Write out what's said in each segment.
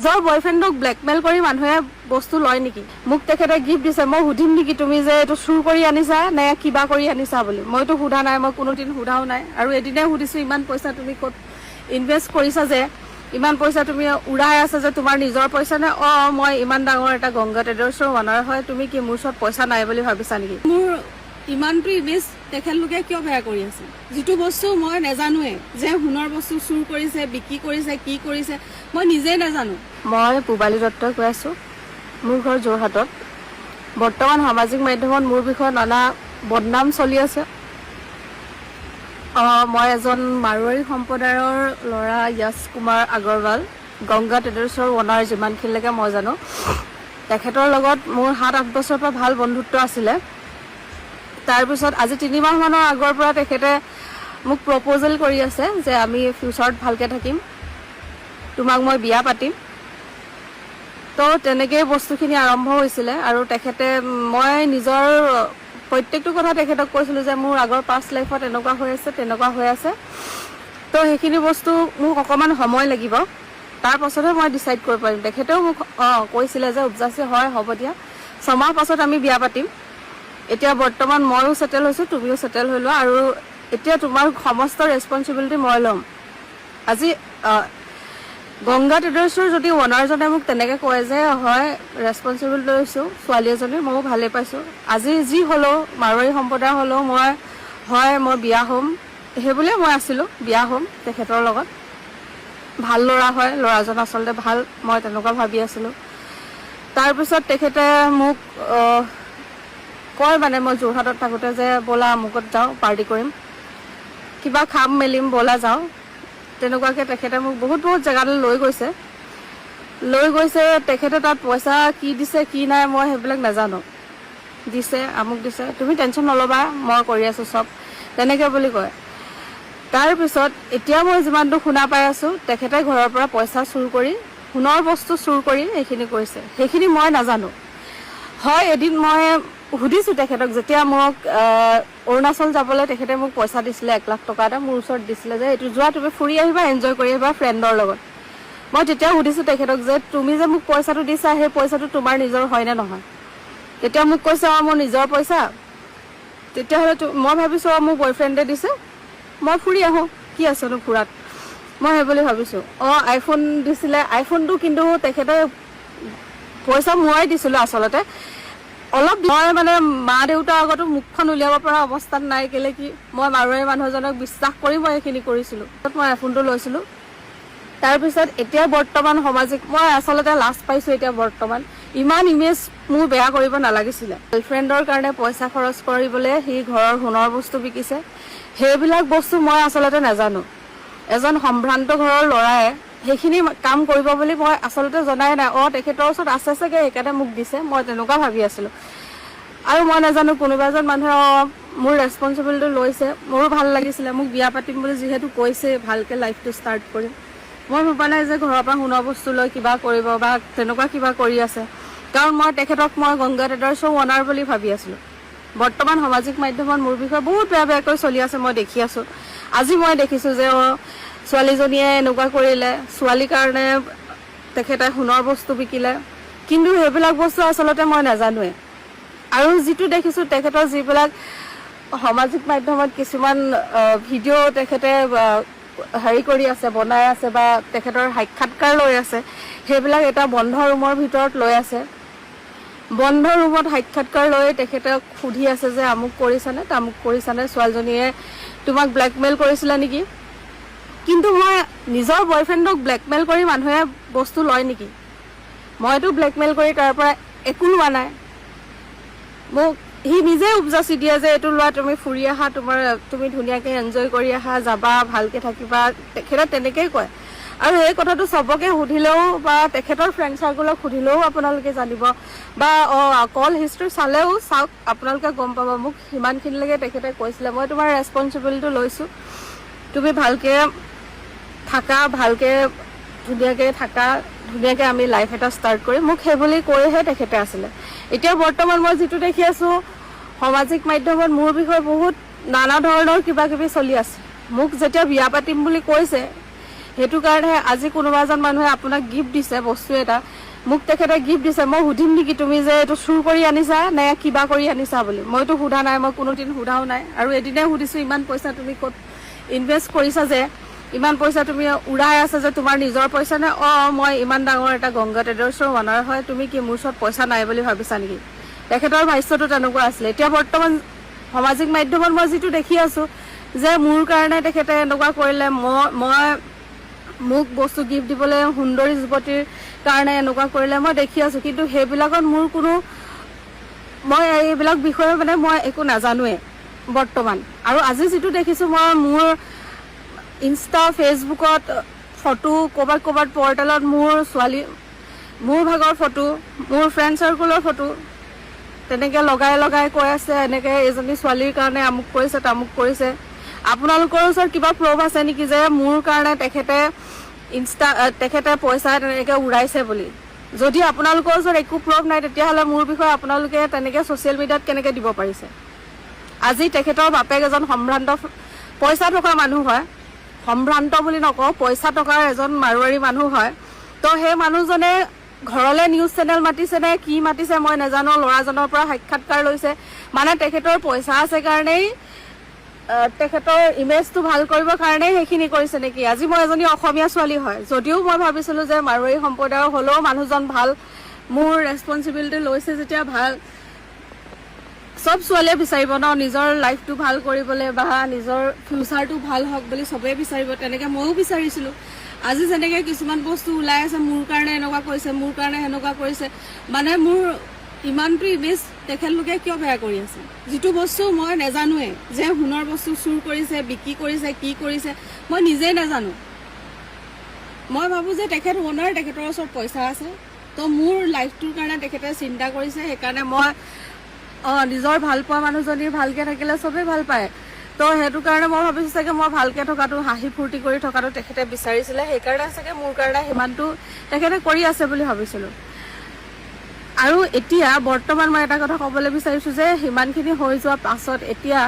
নিজৰ বয়ফ্ৰেণ্ডক ব্লেকমেইল কৰি মানুহে বস্তু লয় নেকি? মোক তেখেতে গিফ্ট দিছে, মই সুধিম নেকি তুমি যে এইটো চুৰ কৰি আনিছা নে কিবা কৰি আনিছা বুলি? মইতো সোধা নাই, মই কোনোদিন সোধাও নাই। আৰু এদিনে সুধিছোঁ, ইমান পইচা তুমি ক'ত ইনভেষ্ট কৰিছা যে, ইমান পইচা তুমি উৰাই আছে যে, তোমাৰ নিজৰ পইচা নে? মই ইমান ডাঙৰ এটা গংগা ট্ৰেডাৰ্ছৰ অনাৰ হয়, তুমি কি মোৰ ওচৰত পইচা নাই বুলি ভাবিছা নেকি? মোৰ ইমানটো ইমেজ তেখেতলোকে কিয় বেয়া কৰি আছে? যিটো বস্তু মই নাজানোৱে, যে সোণৰ বস্তু চুৰ কৰিছে, বিক্ৰী কৰিছে, কি কৰিছে, মই নিজেই নাজানো। মই পূবালী দত্তই কৈ আছোঁ, মোৰ ঘৰ যোৰহাটত। বৰ্তমান সামাজিক মাধ্যমত মোৰ বিষয়ে নানা বদনাম চলি আছে। মই এজন মাৰোৱাৰী সম্প্ৰদায়ৰ ল'ৰা, য়শ কুমাৰ আগৰৱাল, গংগা ট্ৰেডাৰ্ছৰ অনাৰ। যিমানখিনিলৈকে মই জানো, তেখেতৰ লগত মোৰ 7-8 বছৰৰ পৰা ভাল বন্ধুত্ব আছিলে। তাৰপিছত আজি 3 মাহমানৰ আগৰ পৰা তেখেতে মোক প্ৰপ'জেল কৰি আছে যে আমি ফিউচাৰত ভালকৈ থাকিম, তোমাক মই বিয়া পাতিম। তো তেনেকেই বস্তুখিনি আৰম্ভ হৈছিলে। আৰু তেখেতে, মই নিজৰ প্ৰত্যেকটো কথা তেখেতক কৈছিলোঁ যে মোৰ আগৰ পাষ্ট লাইফত এনেকুৱা হৈ আছে, তেনেকুৱা হৈ আছে, তো সেইখিনি বস্তু মোক অকণমান সময় লাগিব, তাৰ পাছতহে মই ডিচাইড কৰিব পাৰিম। তেখেতেও মোক কৈছিলে যে উপজাচি হয়, হ'ব দিয়া, 6 মাহ পাছত আমি বিয়া পাতিম। এতিয়া বৰ্তমান ময়ো ছেটেল হৈছোঁ, তুমিও ছেটেল হৈ লোৱা, আৰু এতিয়া তোমাৰ সমস্ত ৰেছপনচিবিলিটি মই ল'ম। আজি গংগা ট্ৰেডাৰ্ছৰ যদি অনাৰজনে মোক তেনেকৈ কয় যে হয় ৰেছপনচিবিলিটি লৈছোঁ, ছোৱালী এজনী ময়ো ভালেই পাইছোঁ, আজি যি হ'লেও মাৰোৱাৰী সম্প্ৰদায় হ'লেও মই বিয়া হ'ম, সেইবুলিয়ে মই আছিলোঁ, বিয়া হ'ম তেখেতৰ লগত। ভাল ল'ৰা হয়, ল'ৰাজন আচলতে ভাল, মই তেনেকুৱা ভাবি আছিলোঁ। তাৰপিছত তেখেতে মোক কয়, মানে মই যোৰহাটত থাকোঁতে, যে ব'লা আমুকত যাওঁ, পাৰ্টি কৰিম, কিবা খাম মেলিম, ব'লা যাওঁ। তেনেকুৱাকৈ তেখেতে মোক বহুত জেগালৈ লৈ গৈছে। তেখেতে তাত পইচা কি দিছে কি নাই মই সেইবিলাক নাজানো। দিছে, আমুক দিছে, তুমি টেনশ্যন নল'বা, মই কৰি আছোঁ চব, তেনেকৈ বুলি কয়। তাৰপিছত এতিয়া মই যিমানটো শুনা পাই আছোঁ, তেখেতে ঘৰৰ পৰা পইচা চুৰ কৰি, সোণৰ বস্তু চুৰ কৰি এইখিনি কৰিছে। সেইখিনি মই নাজানো। হয়, এদিন মই সুধিছোঁ তেখেতক, যেতিয়া মোক অৰুণাচল যাবলৈ তেখেতে মোক পইচা দিছিলে 1 লাখ টকা এটা মোৰ ওচৰত দিছিলে, যে এইটো যোৱা, তুমি ফুৰি আহিবা, এনজয় কৰি আহিবা ফ্ৰেণ্ডৰ লগত। মই তেতিয়া সুধিছোঁ তেখেতক যে তুমি যে মোক পইচাটো দিছা, সেই পইচাটো তোমাৰ নিজৰ হয়নে নহয়? তেতিয়া মোক কৈছে, মোৰ নিজৰ পইচা। তেতিয়াহ'লে মই ভাবিছোঁ মোৰ বয়ফ্ৰেণ্ডে দিছে, মই ফুৰি আহোঁ, কি আছেনো ফুৰাত, মই সেই বুলি ভাবিছোঁ। আইফোন দিছিলে, আইফোনটো কিন্তু তেখেতে পইচা ময়ে দিছিলোঁ আচলতে। অলপ মই মানে মা দেউতাৰ আগতো মুখখন উলিয়াব পৰা অৱস্থাত নাই, কেলে কি মই মাৰোৱাৰী মানুহ এজনক বিশ্বাস কৰি মই এইখিনি কৰিছিলোঁ। মই আইফোনটো লৈছিলোঁ। তাৰপিছত এতিয়া বৰ্তমান মই আচলতে লাজ পাইছোঁ। এতিয়া বৰ্তমান ইমান ইমেজ মোৰ বেয়া কৰিব নালাগিছিলে। গাৰ্লফ্ৰেণ্ডৰ কাৰণে পইচা খৰচ কৰিবলৈ সি ঘৰৰ সোণৰ বস্তু বিকিছে, সেইবিলাক বস্তু মই আচলতে নাজানো। এজন সম্ভ্ৰান্ত ঘৰৰ ল'ৰাই সেইখিনি কাম কৰিব বুলি মই আচলতে জনাই নাই। তেখেতৰ ওচৰত আছে চাগে, সেইকাৰণে মোক দিছে, মই তেনেকুৱা ভাবি আছিলোঁ। আৰু মই নাজানো কোনোবা এজন মানুহে মোৰ ৰেছপনচিবিলিটি লৈছে, মোৰো ভাল লাগিছিলে। মোক বিয়া পাতিম বুলি যিহেতু কৈছে, ভালকৈ লাইফটো ষ্টাৰ্ট কৰিম, মই ভবা নাই যে ঘৰৰ পৰা সোণৰ বস্তু লৈ কিবা কৰিব বা তেনেকুৱা কিবা কৰি আছে। কাৰণ মই তেখেতক গংগা ট্ৰেডাৰ্ছৰ অনাৰ বুলি ভাবি আছিলোঁ। বৰ্তমান সামাজিক মাধ্যমত মোৰ বিষয়ে বহুত বেয়াকৈ চলি আছে, মই দেখি আছোঁ। আজি মই দেখিছোঁ যে ছোৱালীজনীয়ে এনেকুৱা কৰিলে, ছোৱালীৰ কাৰণে তেখেতে সোণৰ বস্তু বিকিলে, কিন্তু সেইবিলাক বস্তু আচলতে মই নাজানোৱে। আৰু যিটো দেখিছোঁ, তেখেতৰ যিবিলাক সামাজিক মাধ্যমত কিছুমান ভিডিঅ' তেখেতে কৰি আছে, বনাই আছে, বা তেখেতৰ সাক্ষাৎকাৰ লৈ আছে, সেইবিলাক এটা বন্ধ ৰুমৰ ভিতৰত লৈ আছে। বন্ধ ৰুমত সাক্ষাৎকাৰ লৈ তেখেতক সুধি আছে যে আমুক কৰিছানে, তামুক কৰিছানে, ছোৱালীজনীয়ে তোমাক ব্লেকমেইল কৰিছিলা নেকি? কিন্তু মই নিজৰ বয়ফ্ৰেণ্ডক ব্লেকমেইল কৰি মানুহে বস্তু লয় নেকি? মইতো ব্লেকমেইল কৰি তাৰ পৰা একো লোৱা নাই। মোক সি নিজে উপজাচি দিয়ে যে এইটো লোৱা, তুমি ফুৰি আহা, তুমি ধুনীয়াকৈ এনজয় কৰি আহা, যাবা, ভালকৈ থাকিবা, তেখেতে তেনেকেই কয়। আৰু এই কথাটো চবকে সুধিলেও বা তেখেতৰ ফ্ৰেণ্ড চাৰ্কলক সুধিলেও আপোনালোকে জানিব, বা কল হিষ্ট্ৰী চালেও চাওক, আপোনালোকে গম পাব। মোক সিমানখিনিলৈকে তেখেতে কৈছিলে, মই তোমাৰ ৰেছপনচিবিলিটি লৈছোঁ, তুমি ভালকৈ থাকা, ভালকৈ ধুনীয়াকৈ থাকা, ধুনীয়াকৈ আমি লাইফ এটা ষ্টাৰ্ট কৰিম, মোক সেইবুলি কৈহে তেখেতে আছিলে। এতিয়া বৰ্তমান মই যিটো দেখি আছোঁ, সামাজিক মাধ্যমত মোৰ বিষয়ে বহুত নানা ধৰণৰ কিবা কিবি চলি আছে। মোক যেতিয়া বিয়া পাতিম বুলি কৈছে, সেইটো কাৰণে আজি কোনোবা এজন মানুহে আপোনাক গিফ্ট দিছে বস্তু এটা, মোক তেখেতে গিফ্ট দিছে, মই সুধিম নেকি তুমি যে এইটো চুৰ কৰি আনিছা নে কিবা কৰি আনিছা বুলি? মইতো সোধা নাই, মই কোনোদিন সোধাও নাই। আৰু এদিনে সুধিছো ইমান পইচা তুমি ক'ত ইনভেষ্ট কৰিছা, যে ইমান পইচা তুমি উৰাই আছা যে তোমাৰ নিজৰ পইচা নে? মই ইমান ডাঙৰ এটা গংগা ট্ৰেডাৰ্ছৰ অনাৰ হয়, তুমি কি মোৰ ওচৰত পইচা নাই বুলি ভাবিছা নেকি? তেখেতৰ ভাষ্যটো তেনেকুৱা আছিলে। এতিয়া বৰ্তমান সামাজিক মাধ্যমত মই যিটো দেখি আছো যে মোৰ কাৰণে তেখেতে এনেকুৱা কৰিলে, মই মোক বস্তু গিফ্ট দিবলৈ সুন্দৰী যুৱতীৰ কাৰণে এনেকুৱা কৰিলে মই দেখি আছো। কিন্তু সেইবিলাকত মোৰ কোনো, মই এইবিলাক বিষয়ে মানে মই একো নাজানোৱে বৰ্তমান। আৰু আজি যিটো দেখিছো, মই মোৰ ইনষ্টা ফেচবুকত ফটো, ক'ৰবাত পৰ্টেলত মোৰ ভাগৰ ফটো, মোৰ ফ্ৰেণ্ড চাৰ্কুলৰ ফটো তেনেকে লগাই কৈ আছে এনেকে এজনী ছোৱালীৰ কাৰণে আমুক কৰিছে তামুক কৰিছে। আপোনালোকৰ ওচৰত কিবা প্ৰুফ আছে নেকি যে মোৰ কাৰণে তেখেতে পইচা তেনেকে উৰাইছে বুলি? যদি আপোনালোকৰ ওচৰত একো প্ৰুফ নাই, তেতিয়াহ'লে মোৰ বিষয়ে আপোনালোকে তেনেকে ছ'চিয়েল মিডিয়াত কেনেকে দিব পাৰিছে? আজি তেখেতৰ বাপেক এজন সম্ভ্ৰান্ত, পইচা থকা মানুহ হয়, সম্ভ্ৰান্ত বুলি নকওঁ, পইচা টকাৰ এজন মাৰোৱাৰী মানুহ হয়। তো সেই মানুহজনে ঘৰলৈ নিউজ চেনেল মাতিছে নে কি মাতিছে মই নাজানো, ল'ৰাজনৰ পৰা সাক্ষাৎকাৰ লৈছে, মানে তেখেতৰ পইচা আছে কাৰণেই, তেখেতৰ ইমেজটো ভাল কৰিবৰ কাৰণেই সেইখিনি কৰিছে নেকি? আজি মই এজনী অসমীয়া ছোৱালী হয়, যদিও মই ভাবিছিলো যে মাৰোৱাৰী সম্প্ৰদায়ৰ হ'লেও মানুহজন ভাল, মোৰ ৰেছপনচিবিলিটি লৈছে যেতিয়া ভাল। চব ছোৱালীয়ে বিচাৰিব ন নিজৰ লাইফটো ভাল কৰিবলৈ বা নিজৰ ফিউচাৰটো ভাল হওক বুলি চবেই বিচাৰিব, তেনেকে ময়ো বিচাৰিছিলো। আজি যেনেকে কিছুমান বস্তু ওলাই আছে, মোৰ কাৰণে এনেকুৱা কৰিছে, মোৰ কাৰণে সেনেকুৱা কৰিছে, মানে মোৰ ইমানটো ইমেজ তেখেতলোকে কিয় বেয়া কৰি আছে? যিটো বস্তু মই নাজানোৱে, যে সোণৰ বস্তু চুৰ কৰিছে, বিক্ৰী কৰিছে, কি কৰিছে মই নিজেই নাজানো। মই ভাবোঁ যে তেখেত অনাৰ, তেখেতৰ ওচৰত পইচা আছে, তো মোৰ লাইফটোৰ কাৰণে তেখেতে চিন্তা কৰিছে। সেইকাৰণে মই নিজৰ ভাল পোৱা মানুহজনীৰ ভালকে থাকিলে চবেই ভাল পায়, তো সেইটো কাৰণে মই ভাবিছো চাগে মই ভালকে থকাটো, হাঁহি ফূৰ্তি কৰি থকাটো তেখেতে বিচাৰিছিলে, সেইকাৰণে চাগে মোৰ কাৰণে সিমানটো তেখেতে কৰি আছে বুলি ভাবিছিলো। আৰু এতিয়া বৰ্তমান মই এটা কথা ক'বলৈ বিচাৰিছো যে সিমানখিনি হৈ যোৱাৰ পাছত এতিয়া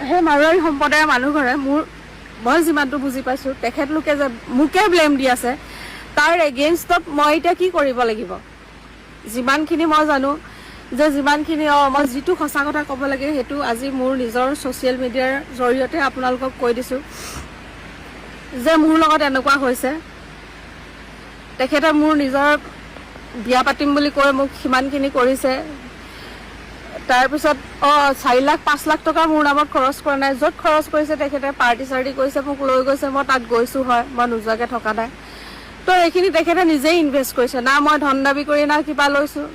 সেই মাৰোৱাৰী সম্প্ৰদায়ৰ মানুহ ঘৰে মই যিমানটো বুজি পাইছো, তেখেতলোকে যে মোকে ব্লেম দি আছে, তাৰ এগেইনষ্টত মই এতিয়া কি কৰিব লাগিব? যিমানখিনি মই জানো যে যিমানখিনি মই যিটো সঁচা কথা ক'ব লাগে সেইটো আজি মোৰ নিজৰ ছ'চিয়েল মিডিয়াৰ জৰিয়তে আপোনালোকক কৈ দিছোঁ যে মোৰ লগত এনেকুৱা হৈছে। তেখেতে মোৰ নিজৰ বিয়া পাতিম বুলি কৈ মোক সিমানখিনি কৰিছে। তাৰপিছত 4 লাখ 5 লাখ টকা মোৰ নামত খৰচ কৰা নাই, য'ত খৰচ কৰিছে তেখেতে পাৰ্টি চাৰ্টি কৰিছে, মোক লৈ গৈছে, মই তাত গৈছোঁ হয়, মই নোযোৱাকৈ থকা নাই। তো এইখিনি তেখেতে নিজেই ইনভেষ্ট কৰিছে, না মই ধন দাবী কৰি না কিবা লৈছোঁ,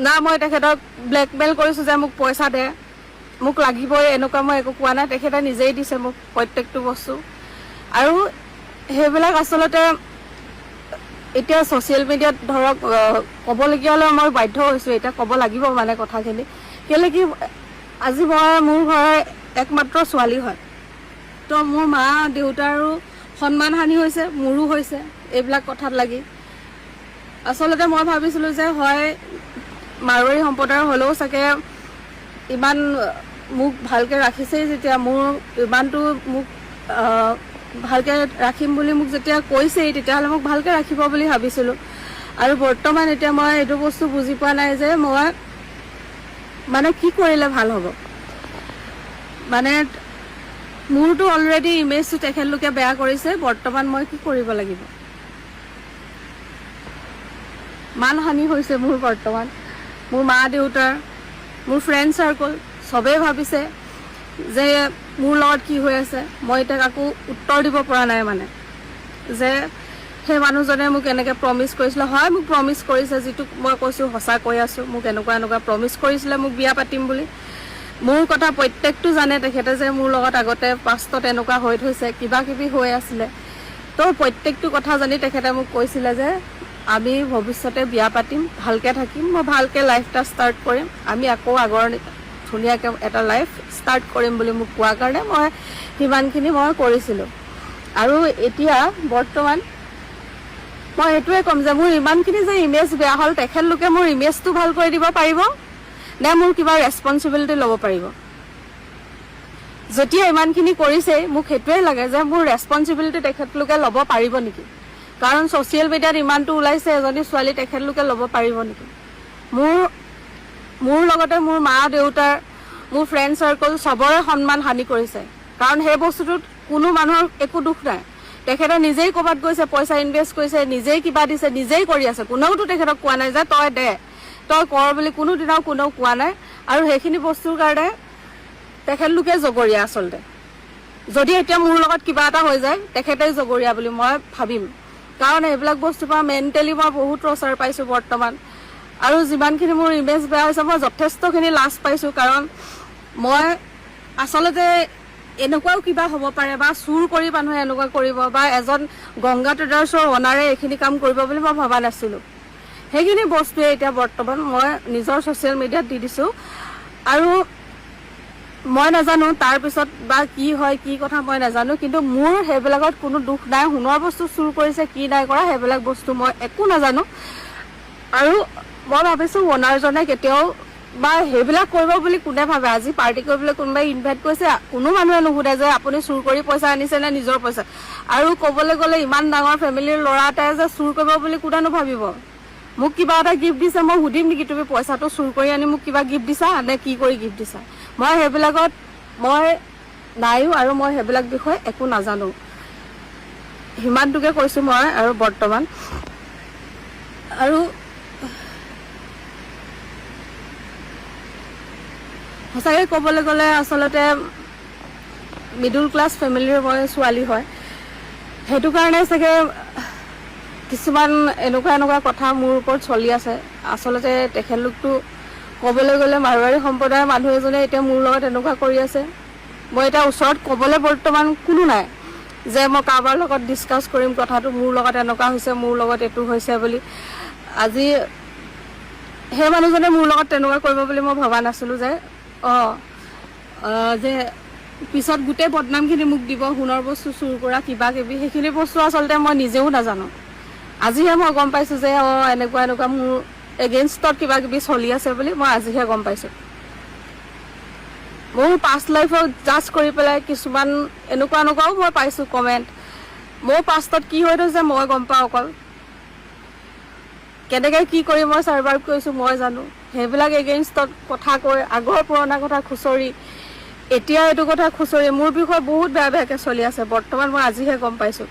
না মই তেখেতক ব্লেকমেইল কৰিছোঁ যে মোক পইচা দে, মোক লাগিবই, এনেকুৱা মই একো কোৱা নাই। তেখেতে নিজেই দিছে মোক প্ৰত্যেকটো বস্তু। আৰু সেইবিলাক আচলতে এতিয়া ছ'চিয়েল মিডিয়াত ধৰক ক'বলগীয়া হ'লে মই বাধ্য হৈছোঁ, এতিয়া ক'ব লাগিব মানে কথাখিনি। কেলৈ কি আজি মোৰ ঘৰৰ একমাত্ৰ ছোৱালী হয়, তো মোৰ মা দেউতাৰো সন্মান হানি হৈছে, মোৰো হৈছে এইবিলাক কথাত লাগি। আচলতে মই ভাবিছিলোঁ যে হয় মাৰোৱাৰী সম্প্ৰদায়ৰ হ'লেও চাগে ইমান মোক ভালকৈ ৰাখিছেই, যেতিয়া মোৰ ইমানটো মোক ভালকৈ ৰাখিম বুলি মোক যেতিয়া কৈছেই, তেতিয়াহ'লে মোক ভালকৈ ৰাখিব বুলি ভাবিছিলোঁ। আৰু বৰ্তমান এতিয়া মই এইটো বস্তু বুজি পোৱা নাই যে মই মানে কি কৰিলে ভাল হ'ব। মানে মোৰতো অলৰেডি ইমেজটো তেখেতলোকে বেয়া কৰিছে, বৰ্তমান মই কি কৰিব লাগিব? মানহানি হৈছে মোৰ বৰ্তমান। মোৰ মা দেউতাৰ, মোৰ ফ্ৰেণ্ড চাৰ্কল চবেই ভাবিছে যে মোৰ লগত কি হৈ আছে। মই এতিয়া কাকো উত্তৰ দিব পৰা নাই, মানে যে সেই মানুহজনে মোক এনেকৈ প্ৰমিছ কৰিছিলে। হয় মোক প্ৰমিছ কৰিছে, যিটো মই কৈছোঁ সঁচা কৈ আছোঁ, মোক এনেকুৱা প্ৰমিছ কৰিছিলে মোক বিয়া পাতিম বুলি। মোৰ কথা প্ৰত্যেকটো জানে তেখেতে যে মোৰ লগত আগতে পাষ্টত এনেকুৱা হৈ থৈছে, কিবা কিবি হৈ আছিলে। তো প্ৰত্যেকটো কথা জানি তেখেতে মোক কৈছিলে যে আমি ভৱিষ্যতে বিয়া পাতিম, ভালকৈ থাকিম, মই ভালকৈ লাইফ এটা ষ্টাৰ্ট কৰিম, আমি আকৌ আগৰ ধুনীয়াকৈ এটা লাইফ ষ্টাৰ্ট কৰিম বুলি মোক কোৱাৰ কাৰণে মই সিমানখিনি মই কৰিছিলোঁ। আৰু এতিয়া বৰ্তমান মই এইটোৱে ক'ম যে মোৰ ইমানখিনি যে ইমেজ বেয়া হ'ল, তেখেতলোকে মোৰ ইমেজটো ভাল কৰি দিব পাৰিব নে মোৰ কিবা ৰেছপনচিবিলিটি ল'ব পাৰিব? যেতিয়া ইমানখিনি কৰিছে মোক সেইটোৱে লাগে যে মোৰ ৰেছপনচিবিলিটি তেখেতলোকে ল'ব পাৰিব নেকি, কাৰণ ছ'চিয়েল মিডিয়াত ইমানটো ওলাইছে এজনী ছোৱালী তেখেতলোকে ল'ব পাৰিব নেকি। মোৰ লগতে মোৰ মা দেউতাৰ, মোৰ ফ্ৰেণ্ড চাৰ্কল চবৰে সন্মান হানি কৰিছে, কাৰণ সেই বস্তুটোত কোনো মানুহৰ একো দুখ নাই। তেখেতে নিজেই ক'ৰবাত গৈছে, পইচা ইনভেষ্ট কৰিছে, নিজেই কিবা দিছে, নিজেই কৰি আছে, কোনেওতো তেখেতক কোৱা নাই যে তই দে তই কৰ বুলি, কোনোদিনাও কোনেও কোৱা নাই। আৰু সেইখিনি বস্তুৰ কাৰণে তেখেতলোকে জগৰীয়া আচলতে। যদি এতিয়া মোৰ লগত কিবা এটা হৈ যায় তেখেতেই জগৰীয়া বুলি মই ভাবিম, কাৰণ এইবিলাক বস্তুৰ পৰা মেণ্টেলি মই বহুত টৰ্চাৰ পাইছোঁ বৰ্তমান। আৰু যিমানখিনি মোৰ ইমেজ বেয়া হৈছে মই যথেষ্টখিনি লাজ পাইছোঁ, কাৰণ মই আচলতে এনেকুৱাও কিবা হ'ব পাৰে বা চুৰ কৰি মানুহে এনেকুৱা কৰিব বা এজন গংগা ট্ৰেডাৰ্ছৰ অনাৰে এইখিনি কাম কৰিব বুলি মই ভবা নাছিলোঁ। সেইখিনি বস্তুৱে এতিয়া বৰ্তমান মই নিজৰ ছ'চিয়েল মিডিয়াত দি দিছোঁ। আৰু মই নাজানো তাৰপিছত বা কি হয় কি কথা মই নাজানো, কিন্তু মোৰ সেইবিলাকত কোনো দুখ নাই। সোণৰ বস্তু চুৰ কৰিছে কি নাই কৰা সেইবিলাক বস্তু মই একো নাজানো। আৰু মই ভাবিছোঁ অনাৰজনে কেতিয়াও বা সেইবিলাক কৰিব বুলি কোনে ভাবে। আজি পাৰ্টি কৰিবলৈ কোনোবাই ইনভাইট কৰিছে, কোনো মানুহে নুসুধে যে আপুনি চুৰ কৰি পইচা আনিছে নে নিজৰ পইচা। আৰু ক'বলৈ গ'লে ইমান ডাঙৰ ফেমিলিৰ ল'ৰা এটাই যে চুৰ কৰিব বুলি কোনেনো ভাবিব। মোক কিবা এটা গিফ্ট দিছে, মই সুধিম নেকি তুমি পইচাটো চুৰ কৰি আনি মোক কিবা গিফ্ট দিছা নে কি কৰি গিফ্ট দিছা। মই সেইবিলাকত মই নাইও আৰু মই সেইবিলাক বিষয়ে একো নাজানো। সিমানটোকে কৈছোঁ মই। আৰু বৰ্তমান আৰু সঁচাকৈ ক'বলৈ গ'লে আচলতে মিডল ক্লাছ ফেমিলিৰ মই ছোৱালী হয়, সেইটো কাৰণে চাগে কিছুমান এনেকুৱা কথা মোৰ ওপৰত চলি আছে। আচলতে তেখেতলোকটো ক'বলৈ গ'লে মাৰোৱাৰী সম্প্ৰদায়ৰ মানুহ এজনে এতিয়া মোৰ লগত এনেকুৱা কৰি আছে। মই এতিয়া ওচৰত ক'বলৈ বৰ্তমান কোনো নাই যে মই কাৰোবাৰ লগত ডিছকাছ কৰিম কথাটো, মোৰ লগত এনেকুৱা হৈছে, মোৰ লগত এইটো হৈছে বুলি। আজি সেই মানুহজনে মোৰ লগত তেনেকুৱা কৰিব বুলি মই ভবা নাছিলোঁ যে যে পিছত গোটেই বদনামখিনি মোক দিব, সোণৰ বস্তু চুৰ কৰা কিবা কিবি। সেইখিনি বস্তু আচলতে মই নিজেও নাজানো। আজিহে মই গম পাইছোঁ যে এনেকুৱা মোৰ এগেইনষ্টত কিবা কিবি চলি আছে বুলি মই আজিহে গম পাইছোঁ। মোৰ পাষ্ট লাইফক জাজ কৰি পেলাই কিছুমান এনেকুৱাও মই পাইছোঁ কমেণ্ট। মোৰ পাষ্টত কি হৈ থৈছে মই গম পাওঁ, অকল কেনেকৈ কি কৰি মই ছাৰ্ভাইভ কৰিছোঁ মই জানো। সেইবিলাক এগেইনষ্টত কথা কৈ আগৰ পুৰণা কথা খুচৰি এতিয়া এইটো কথা খুচৰি মোৰ বিষয়ে বহুত বেয়াকৈ চলি আছে বৰ্তমান মই আজিহে গম পাইছোঁ।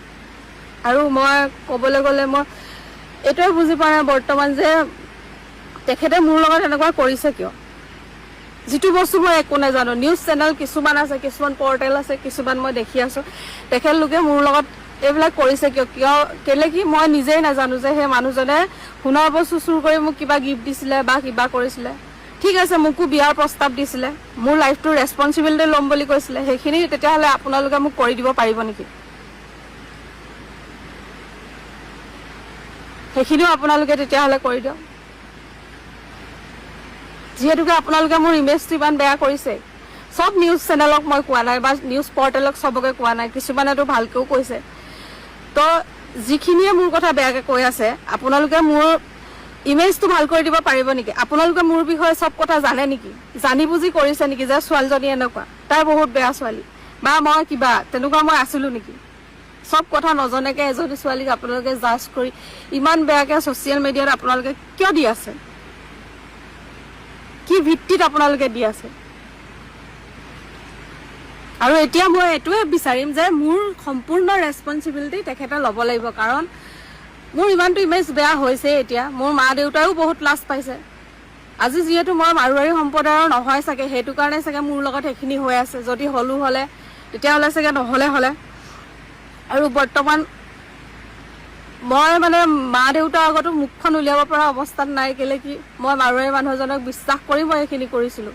আৰু মই ক'বলৈ গ'লে মই এইটোৱে বুজি পোৱা নাই বৰ্তমান যে তেখেতে মোৰ লগত এনেকুৱা কৰিছে কিয়, যিটো বস্তু মই একো নাজানো। নিউজ চেনেল কিছুমান আছে, কিছুমান পৰ্টেল আছে, কিছুমান মই দেখি আছোঁ তেখেতলোকে মোৰ লগত এইবিলাক কৰিছে কেলে কি মই নিজেই নাজানো যে সেই মানুহজনে সোণৰ বস্তু চুৰ কৰি মোক কিবা গিফ্ট দিছিলে বা কিবা কৰিছিলে। ঠিক আছে, মোকো বিয়াৰ প্ৰস্তাৱ দিছিলে, মোৰ লাইফটোৰ ৰেছপনচিবিলিটি ল'ম বুলি কৈছিলে, সেইখিনি তেতিয়াহ'লে আপোনালোকে মোক কৰি দিব পাৰিব নেকি? সেইখিনিও আপোনালোকে তেতিয়াহ'লে কৰি দিয়ক। যিহেতুকে আপোনালোকে মোৰ ইমেজটো ইমান বেয়া কৰিছে। চব নিউজ চেনেলক মই কোৱা নাই বা নিউজ পৰ্টেলক চবকে কোৱা নাই, কিছুমানেতো ভালকৈও কৈছে। তো যিখিনিয়ে মোৰ কথা বেয়াকৈ কৈ আছে আপোনালোকে মোৰ ইমেজটো ভাল কৰি দিব পাৰিব নেকি? আপোনালোকে মোৰ বিষয়ে চব কথা জানে নেকি? জানি বুজি কৰিছে নেকি যে ছোৱালীজনী এনেকুৱা, তাই বহুত বেয়া ছোৱালী বা মই কিবা তেনেকুৱা মই আছিলোঁ নেকি? চব কথা নজনাকৈ এজনী ছোৱালীক আপোনালোকে জাজ কৰি ইমান বেয়াকৈ ছ'চিয়েল মিডিয়াত আপোনালোকে কিয় দি আছে? কি ভিত্তিত আপোনালোকে দি আছে? আৰু এতিয়া মই এইটোৱে বিচাৰিম যে মোৰ সম্পূৰ্ণ ৰেছপনচিবিলিটি তেখেতে ল'ব লাগিব, কাৰণ মোৰ ইমানটো ইমেজ বেয়া হৈছে। এতিয়া মোৰ মা দেউতায়ো বহুত লাজ পাইছে। আজি যিহেতু মই মাৰোৱাৰী সম্প্ৰদায়ৰ নহয় চাগে, সেইটো কাৰণে চাগে মোৰ লগত সেইখিনি হৈ আছে। যদি হ'লে তেতিয়াহ'লে চাগে নহ'লে। আৰু বৰ্তমান মই মানে মা দেউতাৰ আগতো মুখখন উলিয়াব পৰা অৱস্থাত নাই, কেলে কি মই মাৰোৱাৰী মানুহ এজনক বিশ্বাস কৰি মই এইখিনি কৰিছিলোঁ।